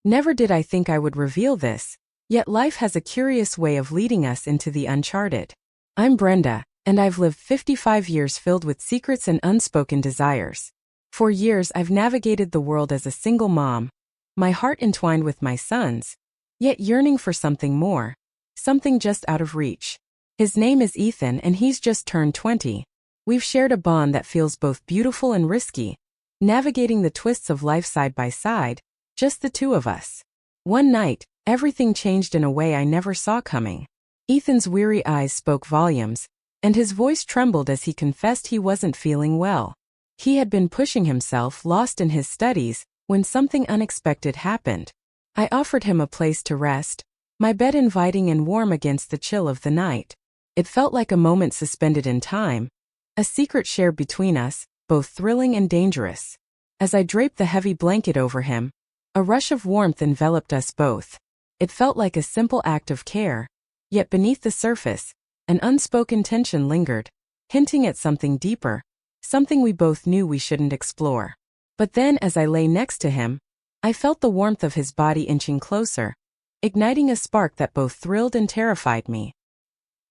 Never did I think I would reveal this, yet life has a curious way of leading us into the uncharted. I'm Brenda, and I've lived 55 years filled with secrets and unspoken desires. For years I've navigated the world as a single mom, my heart entwined with my son's, yet yearning for something more, something just out of reach. His name is Ethan and he's just turned 20. We've shared a bond that feels both beautiful and risky, navigating the twists of life side by side, just the two of us. One night, everything changed in a way I never saw coming. Ethan's weary eyes spoke volumes, and his voice trembled as he confessed he wasn't feeling well. He had been pushing himself, lost in his studies, when something unexpected happened. I offered him a place to rest, my bed inviting and warm against the chill of the night. It felt like a moment suspended in time, a secret shared between us, both thrilling and dangerous. As I draped the heavy blanket over him, a rush of warmth enveloped us both. It felt like a simple act of care, yet beneath the surface, an unspoken tension lingered, hinting at something deeper, something we both knew we shouldn't explore. But then as I lay next to him, I felt the warmth of his body inching closer, igniting a spark that both thrilled and terrified me.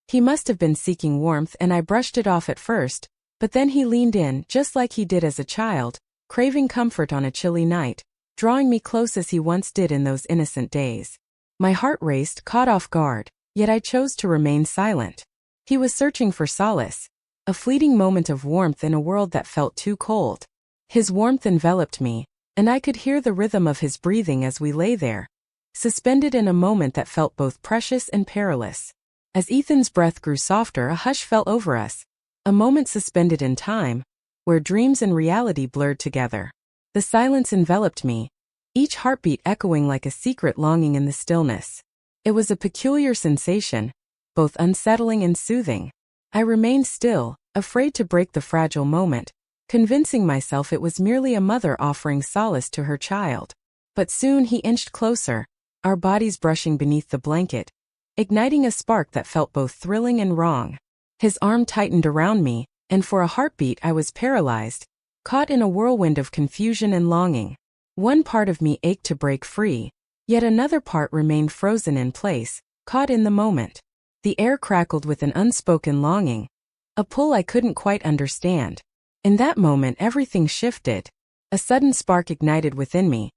He must have been seeking warmth and I brushed it off at first, but then he leaned in just like he did as a child, craving comfort on a chilly night, drawing me close as he once did in those innocent days. My heart raced, caught off guard, yet I chose to remain silent. He was searching for solace, a fleeting moment of warmth in a world that felt too cold. His warmth enveloped me, and I could hear the rhythm of his breathing as we lay there, suspended in a moment that felt both precious and perilous. As Ethan's breath grew softer, a hush fell over us, a moment suspended in time, where dreams and reality blurred together. The silence enveloped me, each heartbeat echoing like a secret longing in the stillness. It was a peculiar sensation, both unsettling and soothing. I remained still, afraid to break the fragile moment, convincing myself it was merely a mother offering solace to her child. But soon he inched closer, our bodies brushing beneath the blanket, igniting a spark that felt both thrilling and wrong. His arm tightened around me, and for a heartbeat I was paralyzed, caught in a whirlwind of confusion and longing. One part of me ached to break free, yet another part remained frozen in place, caught in the moment. The air crackled with an unspoken longing, a pull I couldn't quite understand. In that moment everything shifted. A sudden spark ignited within me,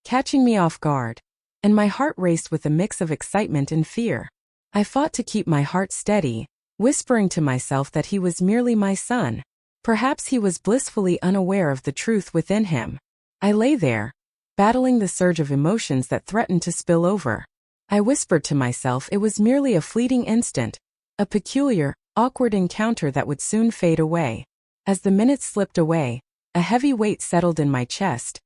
catching me off guard, and my heart raced with a mix of excitement and fear. I fought to keep my heart steady, whispering to myself that he was merely my son. Perhaps he was blissfully unaware of the truth within him. I lay there, battling the surge of emotions that threatened to spill over. I whispered to myself it was merely a fleeting instant, a peculiar, awkward encounter that would soon fade away. As the minutes slipped away, a heavy weight settled in my chest.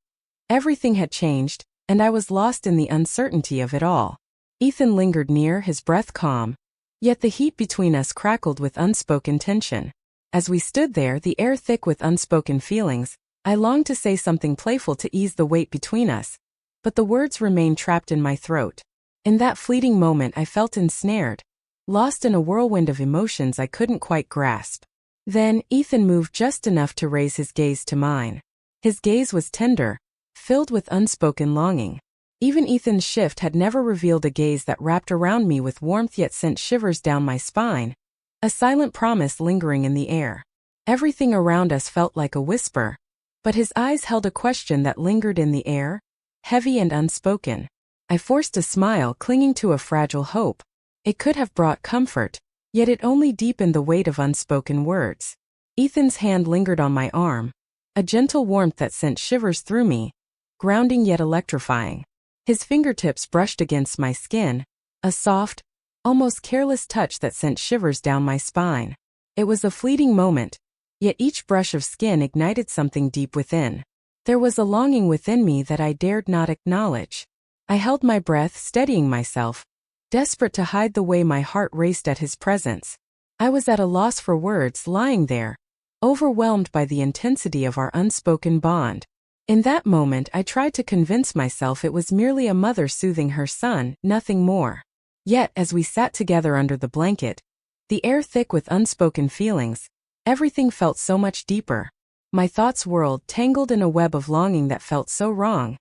Everything had changed, and I was lost in the uncertainty of it all. Ethan lingered near, his breath calm, yet the heat between us crackled with unspoken tension. As we stood there, the air thick with unspoken feelings, I longed to say something playful to ease the weight between us, but the words remained trapped in my throat. In that fleeting moment I felt ensnared, lost in a whirlwind of emotions I couldn't quite grasp. Then, Ethan moved just enough to raise his gaze to mine. His gaze was tender, filled with unspoken longing. Even Ethan's shift had never revealed a gaze that wrapped around me with warmth yet sent shivers down my spine, a silent promise lingering in the air. Everything around us felt like a whisper, but his eyes held a question that lingered in the air, heavy and unspoken. I forced a smile, clinging to a fragile hope. It could have brought comfort, yet it only deepened the weight of unspoken words. Ethan's hand lingered on my arm, a gentle warmth that sent shivers through me, grounding yet electrifying. His fingertips brushed against my skin, a soft, almost careless touch that sent shivers down my spine. It was a fleeting moment, yet each brush of skin ignited something deep within. There was a longing within me that I dared not acknowledge. I held my breath, steadying myself, desperate to hide the way my heart raced at his presence. I was at a loss for words, lying there, overwhelmed by the intensity of our unspoken bond. In that moment I tried to convince myself it was merely a mother soothing her son, nothing more. Yet as we sat together under the blanket, the air thick with unspoken feelings, everything felt so much deeper. My thoughts whirled, tangled in a web of longing that felt so wrong,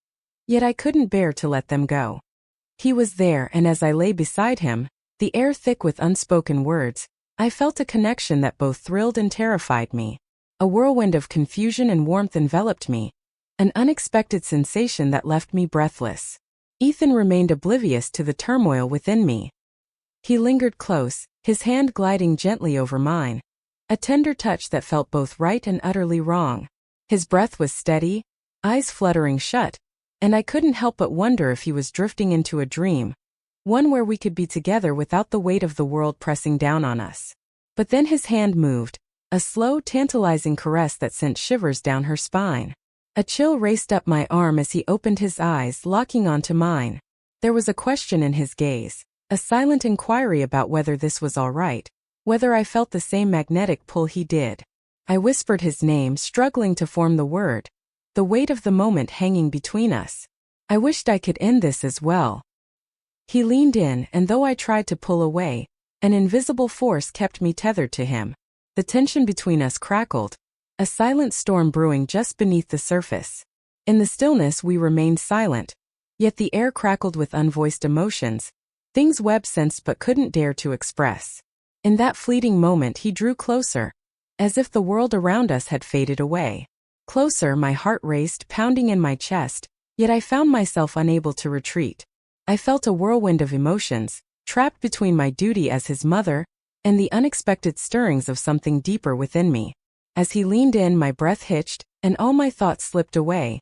Yet I couldn't bear to let them go. He was there, and as I lay beside him, the air thick with unspoken words, I felt a connection that both thrilled and terrified me. A whirlwind of confusion and warmth enveloped me, an unexpected sensation that left me breathless. Ethan remained oblivious to the turmoil within me. He lingered close, his hand gliding gently over mine, a tender touch that felt both right and utterly wrong. His breath was steady, eyes fluttering shut, and I couldn't help but wonder if he was drifting into a dream, one where we could be together without the weight of the world pressing down on us. But then his hand moved, a slow, tantalizing caress that sent shivers down her spine. A chill raced up my arm as he opened his eyes, locking onto mine. There was a question in his gaze, a silent inquiry about whether this was all right, whether I felt the same magnetic pull he did. I whispered his name, struggling to form the word, the weight of the moment hanging between us. I wished I could end this as well. He leaned in, and though I tried to pull away, an invisible force kept me tethered to him. The tension between us crackled, a silent storm brewing just beneath the surface. In the stillness we remained silent, yet the air crackled with unvoiced emotions, things Webb sensed but couldn't dare to express. In that fleeting moment he drew closer, as if the world around us had faded away. Closer, my heart raced, pounding in my chest, yet I found myself unable to retreat. I felt a whirlwind of emotions, trapped between my duty as his mother and the unexpected stirrings of something deeper within me. As he leaned in, my breath hitched, and all my thoughts slipped away,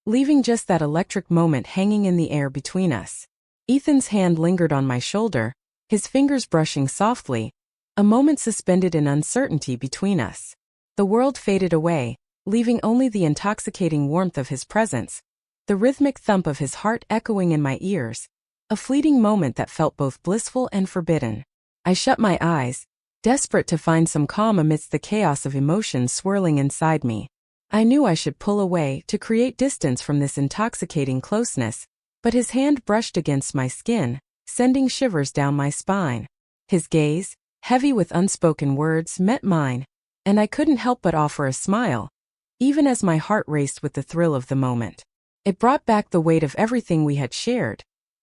leaving just that electric moment hanging in the air between us. Ethan's hand lingered on my shoulder, his fingers brushing softly, a moment suspended in uncertainty between us. The world faded away, leaving only the intoxicating warmth of his presence, the rhythmic thump of his heart echoing in my ears, a fleeting moment that felt both blissful and forbidden. I shut my eyes, desperate to find some calm amidst the chaos of emotions swirling inside me. I knew I should pull away to create distance from this intoxicating closeness, but his hand brushed against my skin, sending shivers down my spine. His gaze, heavy with unspoken words, met mine, and I couldn't help but offer a smile, even as my heart raced with the thrill of the moment. It brought back the weight of everything we had shared,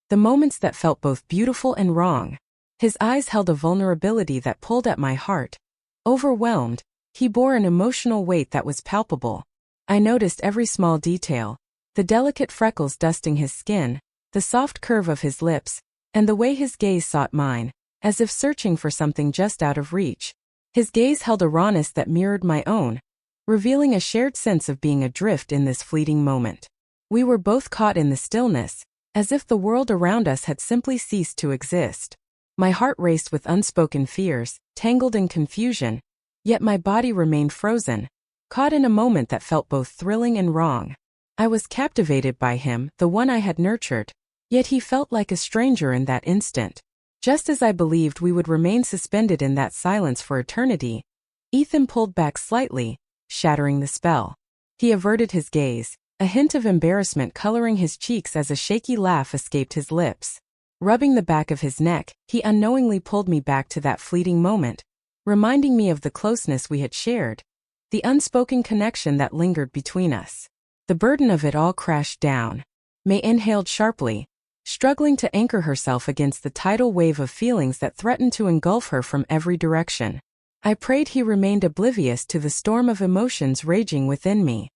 the moments that felt both beautiful and wrong. His eyes held a vulnerability that pulled at my heart. Overwhelmed, he bore an emotional weight that was palpable. I noticed every small detail, the delicate freckles dusting his skin, the soft curve of his lips, and the way his gaze sought mine, as if searching for something just out of reach. His gaze held a rawness that mirrored my own, revealing a shared sense of being adrift in this fleeting moment. We were both caught in the stillness, as if the world around us had simply ceased to exist. My heart raced with unspoken fears, tangled in confusion, yet my body remained frozen, caught in a moment that felt both thrilling and wrong. I was captivated by him, the one I had nurtured, yet he felt like a stranger in that instant. Just as I believed we would remain suspended in that silence for eternity, Ethan pulled back slightly, shattering the spell. He averted his gaze, a hint of embarrassment coloring his cheeks as a shaky laugh escaped his lips. Rubbing the back of his neck, he unknowingly pulled me back to that fleeting moment, reminding me of the closeness we had shared, the unspoken connection that lingered between us. The burden of it all crashed down. May inhaled sharply, struggling to anchor herself against the tidal wave of feelings that threatened to engulf her from every direction. I prayed he remained oblivious to the storm of emotions raging within me.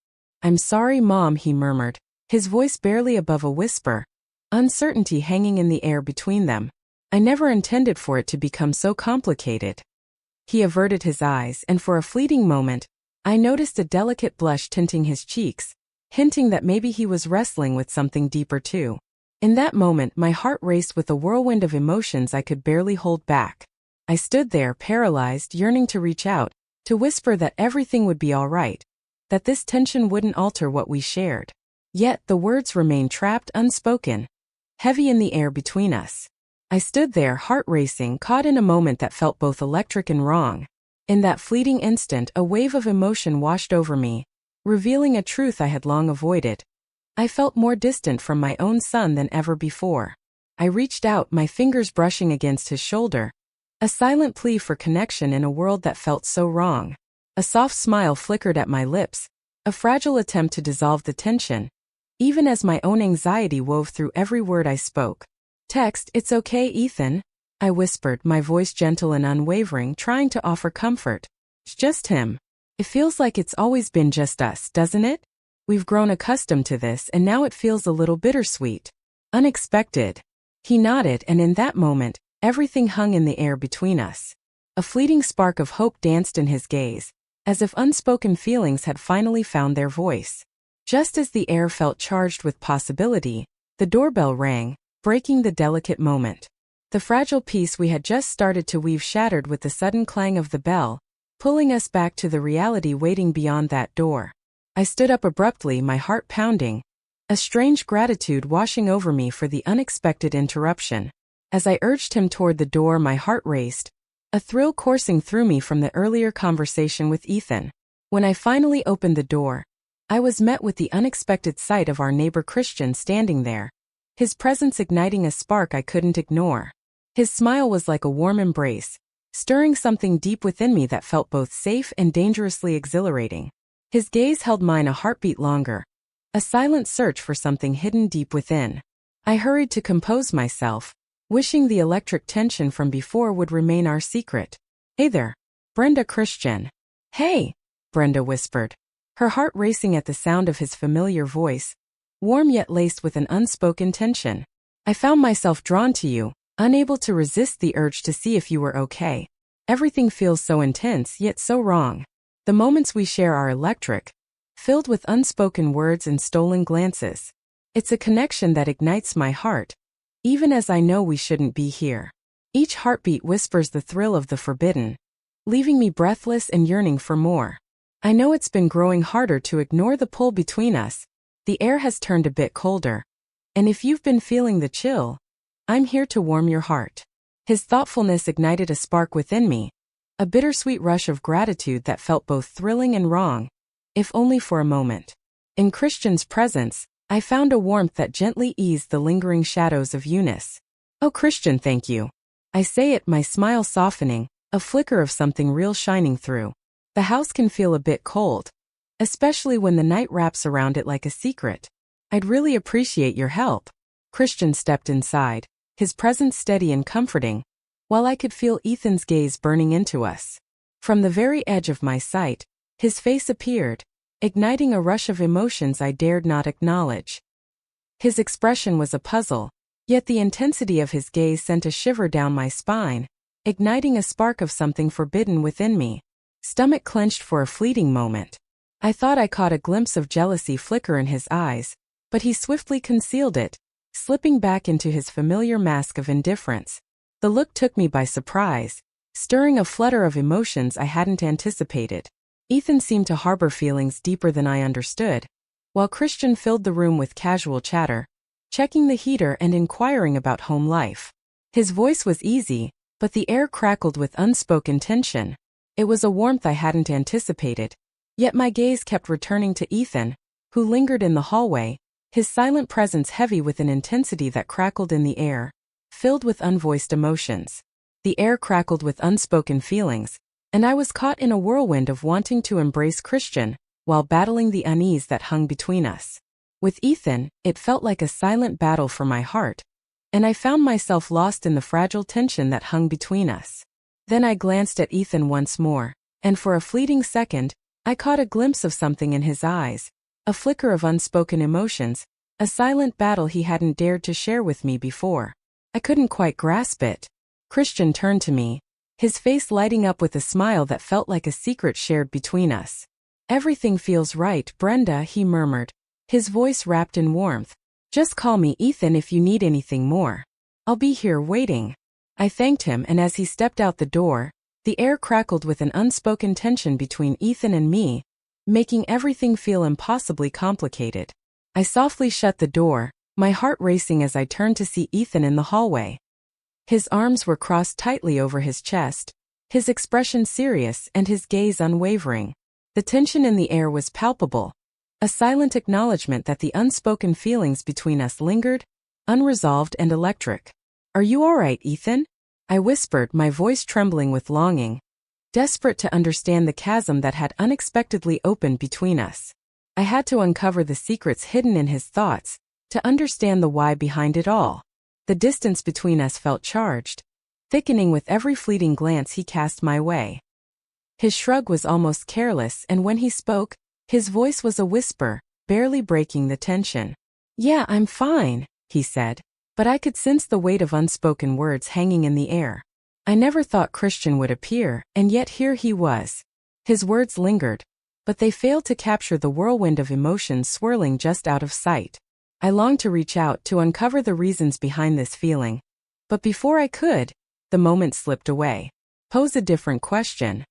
"I'm sorry, Mom," he murmured, his voice barely above a whisper, uncertainty hanging in the air between them. "I never intended for it to become so complicated." He averted his eyes, and for a fleeting moment, I noticed a delicate blush tinting his cheeks, hinting that maybe he was wrestling with something deeper too. In that moment, my heart raced with a whirlwind of emotions I could barely hold back. I stood there, paralyzed, yearning to reach out, to whisper that everything would be all right, that this tension wouldn't alter what we shared. Yet the words remained trapped, unspoken, heavy in the air between us. I stood there, heart racing, caught in a moment that felt both electric and wrong. In that fleeting instant, a wave of emotion washed over me, revealing a truth I had long avoided. I felt more distant from my own son than ever before. I reached out, my fingers brushing against his shoulder, a silent plea for connection in a world that felt so wrong. A soft smile flickered at my lips, a fragile attempt to dissolve the tension, even as my own anxiety wove through every word I spoke. "Text, it's okay, Ethan," I whispered, my voice gentle and unwavering, trying to offer comfort. "It's just him. It feels like it's always been just us, doesn't it? We've grown accustomed to this and now it feels a little bittersweet. Unexpected." He nodded, and in that moment, everything hung in the air between us. A fleeting spark of hope danced in his gaze, as if unspoken feelings had finally found their voice. Just as the air felt charged with possibility, the doorbell rang, breaking the delicate moment. The fragile peace we had just started to weave shattered with the sudden clang of the bell, pulling us back to the reality waiting beyond that door. I stood up abruptly, my heart pounding, a strange gratitude washing over me for the unexpected interruption. As I urged him toward the door, my heart raced, a thrill coursing through me from the earlier conversation with Ethan. When I finally opened the door, I was met with the unexpected sight of our neighbor Christian standing there, his presence igniting a spark I couldn't ignore. His smile was like a warm embrace, stirring something deep within me that felt both safe and dangerously exhilarating. His gaze held mine a heartbeat longer, a silent search for something hidden deep within. I hurried to compose myself, wishing the electric tension from before would remain our secret. "Hey there, Brenda." "Christian." "Hey," Brenda whispered, her heart racing at the sound of his familiar voice, warm yet laced with an unspoken tension. "I found myself drawn to you, unable to resist the urge to see if you were okay. Everything feels so intense yet so wrong. The moments we share are electric, filled with unspoken words and stolen glances. It's a connection that ignites my heart, even as I know we shouldn't be here." Each heartbeat whispers the thrill of the forbidden, leaving me breathless and yearning for more. I know it's been growing harder to ignore the pull between us. The air has turned a bit colder, and if you've been feeling the chill, I'm here to warm your heart. His thoughtfulness ignited a spark within me, a bittersweet rush of gratitude that felt both thrilling and wrong, if only for a moment. In Christian's presence, I found a warmth that gently eased the lingering shadows of Eunice. "Oh, Christian, thank you." I say it, my smile softening, a flicker of something real shining through. "The house can feel a bit cold, especially when the night wraps around it like a secret. I'd really appreciate your help." Christian stepped inside, his presence steady and comforting, while I could feel Ethan's gaze burning into us. From the very edge of my sight, his face appeared, igniting a rush of emotions I dared not acknowledge. His expression was a puzzle, yet the intensity of his gaze sent a shiver down my spine, igniting a spark of something forbidden within me. Stomach clenched for a fleeting moment. I thought I caught a glimpse of jealousy flicker in his eyes, but he swiftly concealed it, slipping back into his familiar mask of indifference. The look took me by surprise, stirring a flutter of emotions I hadn't anticipated. Ethan seemed to harbor feelings deeper than I understood, while Christian filled the room with casual chatter, checking the heater and inquiring about home life. His voice was easy, but the air crackled with unspoken tension. It was a warmth I hadn't anticipated, yet my gaze kept returning to Ethan, who lingered in the hallway, his silent presence heavy with an intensity that crackled in the air, filled with unvoiced emotions. The air crackled with unspoken feelings, and I was caught in a whirlwind of wanting to embrace Christian, while battling the unease that hung between us. With Ethan, it felt like a silent battle for my heart, and I found myself lost in the fragile tension that hung between us. Then I glanced at Ethan once more, and for a fleeting second, I caught a glimpse of something in his eyes, a flicker of unspoken emotions, a silent battle he hadn't dared to share with me before. I couldn't quite grasp it. Christian turned to me, his face lighting up with a smile that felt like a secret shared between us. "Everything feels right, Brenda," he murmured, his voice wrapped in warmth. "Just call me Ethan if you need anything more. I'll be here waiting." I thanked him, and as he stepped out the door, the air crackled with an unspoken tension between Ethan and me, making everything feel impossibly complicated. I softly shut the door, my heart racing as I turned to see Ethan in the hallway. His arms were crossed tightly over his chest, his expression serious and his gaze unwavering. The tension in the air was palpable, a silent acknowledgement that the unspoken feelings between us lingered, unresolved and electric. "Are you all right, Ethan?" I whispered, my voice trembling with longing, desperate to understand the chasm that had unexpectedly opened between us. I had to uncover the secrets hidden in his thoughts, to understand the why behind it all. The distance between us felt charged, thickening with every fleeting glance he cast my way. His shrug was almost careless, and when he spoke, his voice was a whisper, barely breaking the tension. "Yeah, I'm fine," he said, but I could sense the weight of unspoken words hanging in the air. I never thought Christian would appear, and yet here he was. His words lingered, but they failed to capture the whirlwind of emotions swirling just out of sight. I longed to reach out to uncover the reasons behind this feeling. But before I could, the moment slipped away. Pose a different question.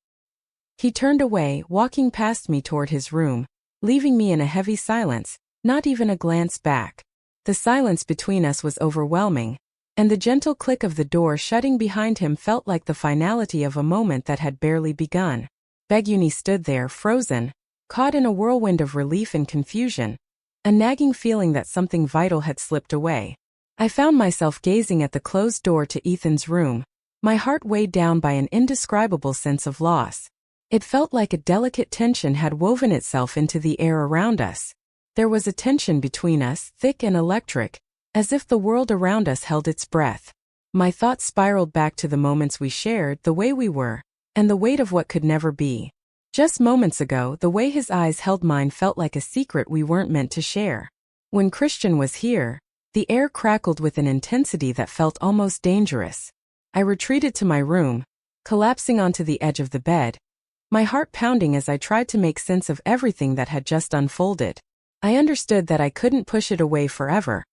He turned away, walking past me toward his room, leaving me in a heavy silence, not even a glance back. The silence between us was overwhelming, and the gentle click of the door shutting behind him felt like the finality of a moment that had barely begun. Beguni stood there, frozen, caught in a whirlwind of relief and confusion, a nagging feeling that something vital had slipped away. I found myself gazing at the closed door to Ethan's room, my heart weighed down by an indescribable sense of loss. It felt like a delicate tension had woven itself into the air around us. There was a tension between us, thick and electric, as if the world around us held its breath. My thoughts spiraled back to the moments we shared, the way we were, and the weight of what could never be. Just moments ago, the way his eyes held mine felt like a secret we weren't meant to share. When Christian was here, the air crackled with an intensity that felt almost dangerous. I retreated to my room, collapsing onto the edge of the bed, my heart pounding as I tried to make sense of everything that had just unfolded. I understood that I couldn't push it away forever.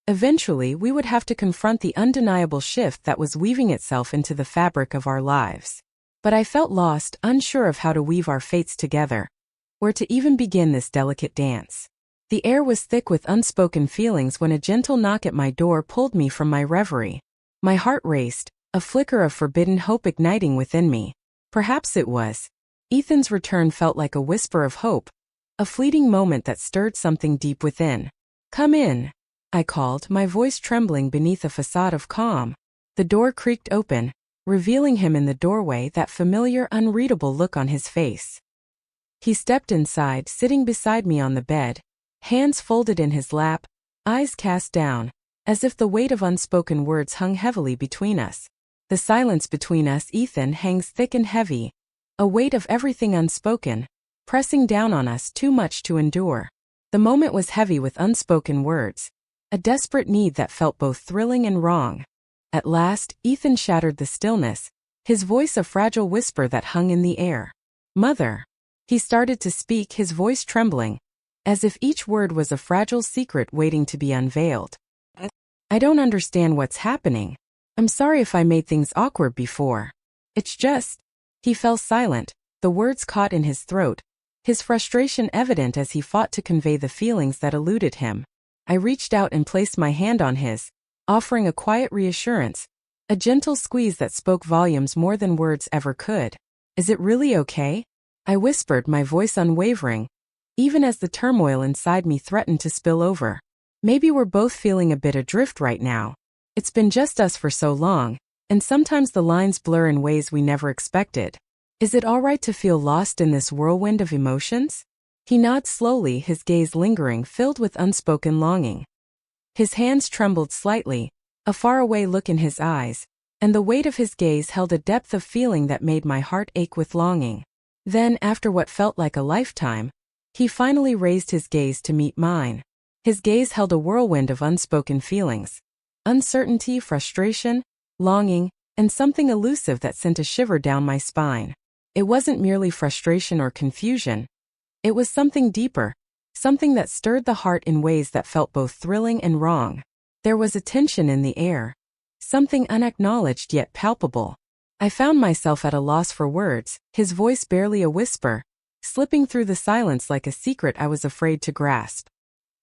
Eventually, we would have to confront the undeniable shift that was weaving itself into the fabric of our lives. But I felt lost, unsure of how to weave our fates together, where to even begin this delicate dance. The air was thick with unspoken feelings when a gentle knock at my door pulled me from my reverie. My heart raced, a flicker of forbidden hope igniting within me. Perhaps it was. Ethan's return felt like a whisper of hope, a fleeting moment that stirred something deep within. "Come in," I called, my voice trembling beneath a facade of calm. The door creaked open, revealing him in the doorway, that familiar, unreadable look on his face. He stepped inside, sitting beside me on the bed, hands folded in his lap, eyes cast down, as if the weight of unspoken words hung heavily between us. The silence between us, Ethan, hangs thick and heavy, a weight of everything unspoken, pressing down on us, too much to endure. The moment was heavy with unspoken words, a desperate need that felt both thrilling and wrong. At last, Ethan shattered the stillness, his voice a fragile whisper that hung in the air. "Mother." He started to speak, his voice trembling, as if each word was a fragile secret waiting to be unveiled. "I don't understand what's happening. I'm sorry if I made things awkward before. It's just..." He fell silent, the words caught in his throat, his frustration evident as he fought to convey the feelings that eluded him. I reached out and placed my hand on his, offering a quiet reassurance, a gentle squeeze that spoke volumes more than words ever could. "Is it really okay?" I whispered, my voice unwavering, even as the turmoil inside me threatened to spill over. "Maybe we're both feeling a bit adrift right now. It's been just us for so long, and sometimes the lines blur in ways we never expected. Is it all right to feel lost in this whirlwind of emotions?" He nodded slowly, his gaze lingering, filled with unspoken longing. His hands trembled slightly, a faraway look in his eyes, and the weight of his gaze held a depth of feeling that made my heart ache with longing. Then, after what felt like a lifetime, he finally raised his gaze to meet mine. His gaze held a whirlwind of unspoken feelings. Uncertainty, frustration, longing, and something elusive that sent a shiver down my spine. It wasn't merely frustration or confusion. It was something deeper, something that stirred the heart in ways that felt both thrilling and wrong. There was a tension in the air, something unacknowledged yet palpable. I found myself at a loss for words, his voice barely a whisper, slipping through the silence like a secret I was afraid to grasp.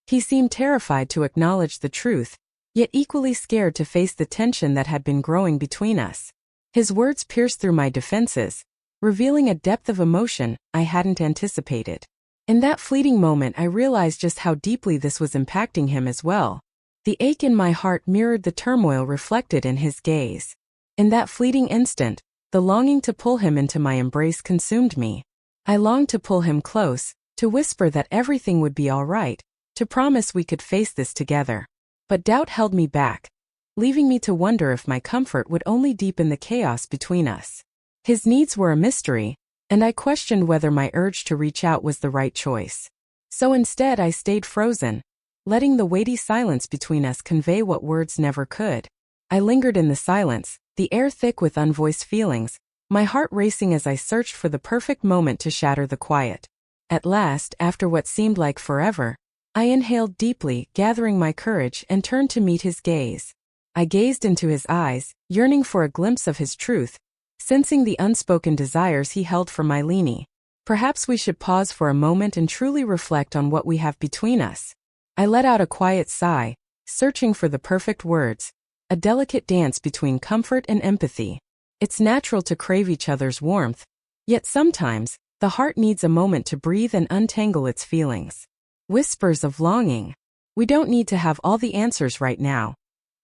He seemed terrified to acknowledge the truth, yet equally scared to face the tension that had been growing between us. His words pierced through my defenses, revealing a depth of emotion I hadn't anticipated. In that fleeting moment, I realized just how deeply this was impacting him as well. The ache in my heart mirrored the turmoil reflected in his gaze. In that fleeting instant, the longing to pull him into my embrace consumed me. I longed to pull him close, to whisper that everything would be all right, to promise we could face this together. But doubt held me back, leaving me to wonder if my comfort would only deepen the chaos between us. His needs were a mystery, and I questioned whether my urge to reach out was the right choice. So instead I stayed frozen, letting the weighty silence between us convey what words never could. I lingered in the silence, the air thick with unvoiced feelings, my heart racing as I searched for the perfect moment to shatter the quiet. At last, after what seemed like forever, I inhaled deeply, gathering my courage, and turned to meet his gaze. I gazed into his eyes, yearning for a glimpse of his truth, sensing the unspoken desires he held for my Leanie. Perhaps we should pause for a moment and truly reflect on what we have between us. I let out a quiet sigh, searching for the perfect words, a delicate dance between comfort and empathy. It's natural to crave each other's warmth, yet sometimes, the heart needs a moment to breathe and untangle its feelings. Whispers of longing. We don't need to have all the answers right now.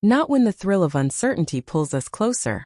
Not when the thrill of uncertainty pulls us closer.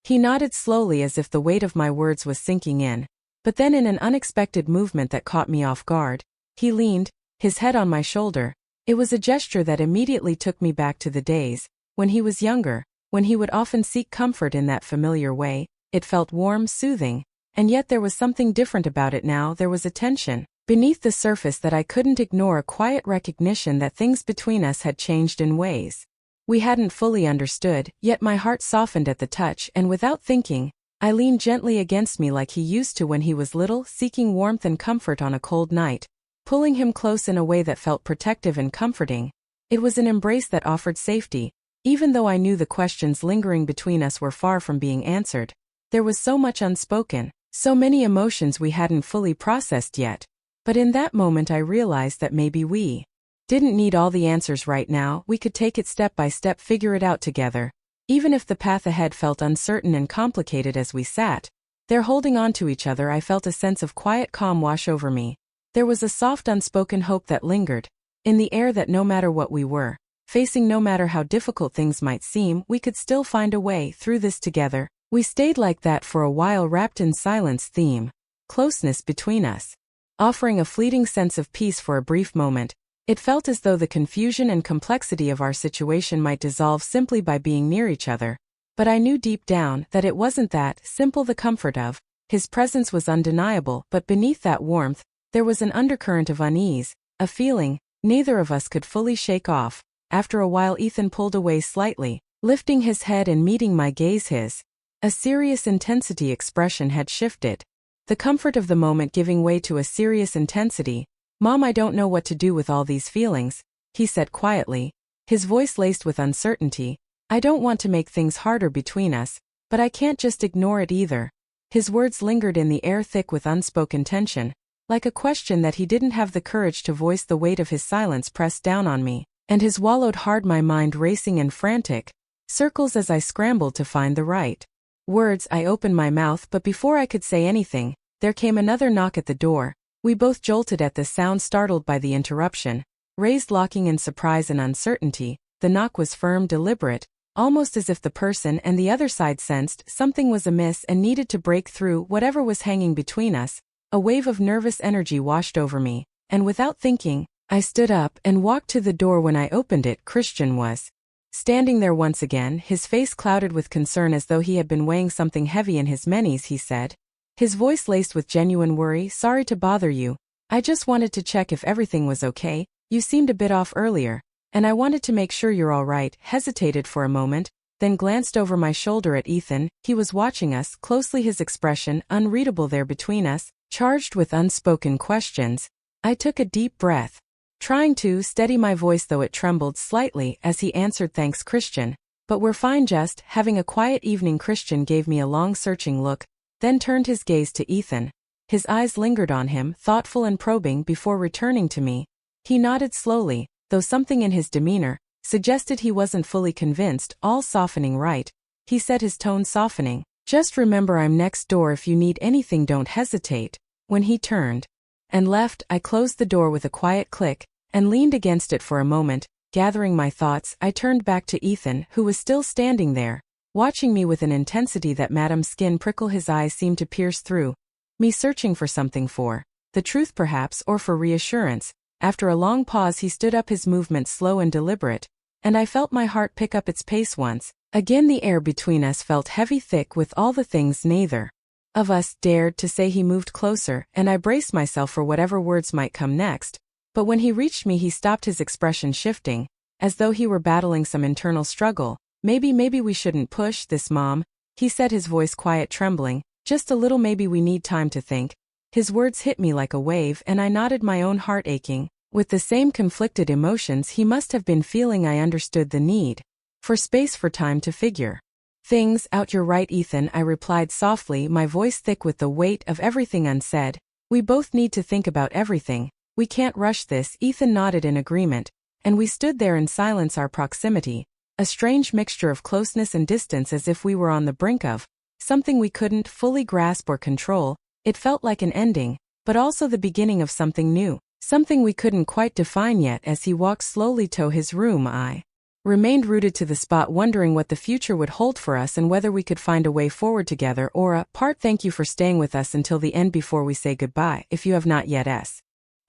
He nodded slowly as if the weight of my words was sinking in, but then in an unexpected movement that caught me off guard, he leaned, his head on my shoulder. It was a gesture that immediately took me back to the days, when he was younger, when he would often seek comfort in that familiar way. It felt warm, soothing, and yet there was something different about it now. There was a tension beneath the surface that I couldn't ignore, a quiet recognition that things between us had changed in ways we hadn't fully understood. Yet my heart softened at the touch, and without thinking, I leaned gently against me like he used to when he was little, seeking warmth and comfort on a cold night, pulling him close in a way that felt protective and comforting. It was an embrace that offered safety, even though I knew the questions lingering between us were far from being answered. There was so much unspoken, so many emotions we hadn't fully processed yet. But in that moment I realized that maybe we didn't need all the answers right now. We could take it step by step, figure it out together. Even if the path ahead felt uncertain and complicated as we sat there holding on to each other, I felt a sense of quiet calm wash over me. There was a soft unspoken hope that lingered in the air, that no matter what we were facing, no matter how difficult things might seem, we could still find a way through this together. We stayed like that for a while, wrapped in silence, theme, closeness between us, offering a fleeting sense of peace for a brief moment. It felt as though the confusion and complexity of our situation might dissolve simply by being near each other. But I knew deep down that it wasn't that simple. The comfort of his presence was undeniable, but beneath that warmth, there was an undercurrent of unease, a feeling neither of us could fully shake off. After a while, Ethan pulled away slightly, lifting his head and meeting my gaze. A serious intensity expression had shifted, the comfort of the moment giving way to a serious intensity. "Mom, I don't know what to do with all these feelings," he said quietly, his voice laced with uncertainty. "I don't want to make things harder between us, but I can't just ignore it either." His words lingered in the air, thick with unspoken tension, like a question that he didn't have the courage to voice. The weight of his silence pressed down on me, and his swallowed hard, my mind racing in frantic circles as I scrambled to find the right words. I opened my mouth, but before I could say anything, there came another knock at the door. We both jolted at the sound, startled by the interruption, raised locking in surprise and uncertainty. The knock was firm, deliberate, almost as if the person and the other side sensed something was amiss and needed to break through whatever was hanging between us. A wave of nervous energy washed over me, and without thinking, I stood up and walked to the door. When I opened it, Christian was standing there once again, his face clouded with concern as though he had been weighing something heavy in his menis. He said, his voice laced with genuine worry, "Sorry to bother you. I just wanted to check if everything was okay. You seemed a bit off earlier, and I wanted to make sure you're all right." Hesitated for a moment, then glanced over my shoulder at Ethan. He was watching us closely, his expression unreadable there between us, charged with unspoken questions. I took a deep breath, trying to steady my voice, though it trembled slightly as he answered, "Thanks, Christian. But we're fine, just having a quiet evening." Christian gave me a long, searching look, then turned his gaze to Ethan. His eyes lingered on him, thoughtful and probing, before returning to me. He nodded slowly, though something in his demeanor suggested he wasn't fully convinced. "All softening, right?" he said, his tone softening. "Just remember I'm next door if you need anything, don't hesitate." When he turned and left, I closed the door with a quiet click and leaned against it for a moment, gathering my thoughts. I turned back to Ethan, who was still standing there, watching me with an intensity that made Adam's skin prickle. His eyes seemed to pierce through me, searching for something. For the truth perhaps, or for reassurance. After a long pause he stood up, his movements slow and deliberate, and I felt my heart pick up its pace once. Again the air between us felt heavy, thick with all the things neither of us dared to say. He moved closer, and I braced myself for whatever words might come next, but when he reached me he stopped, his expression shifting, as though he were battling some internal struggle. Maybe we shouldn't push this, Mom," he said, his voice quiet, trembling. "Just a little. Maybe we need time to think." His words hit me like a wave, and I nodded, my own heart aching with the same conflicted emotions he must have been feeling. I understood the need for space, for time to figure things out. "You're right, Ethan," I replied softly, my voice thick with the weight of everything unsaid. "We both need to think about everything. We can't rush this." Ethan nodded in agreement, and we stood there in silence, our proximity a strange mixture of closeness and distance, as if we were on the brink of something we couldn't fully grasp or control. It felt like an ending, but also the beginning of something new, something we couldn't quite define yet. As he walked slowly to his room, I remained rooted to the spot, wondering what the future would hold for us and whether we could find a way forward together. Thank you for staying with us until the end. Before we say goodbye, if you have not yet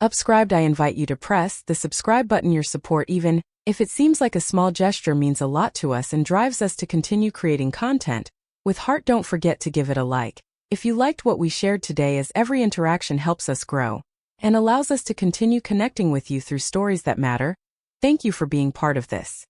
subscribed, I invite you to press the subscribe button. Your support, even if it seems like a small gesture, means a lot to us and drives us to continue creating content with heart. Don't forget to give it a like if you liked what we shared today, as every interaction helps us grow and allows us to continue connecting with you through stories that matter. Thank you for being part of this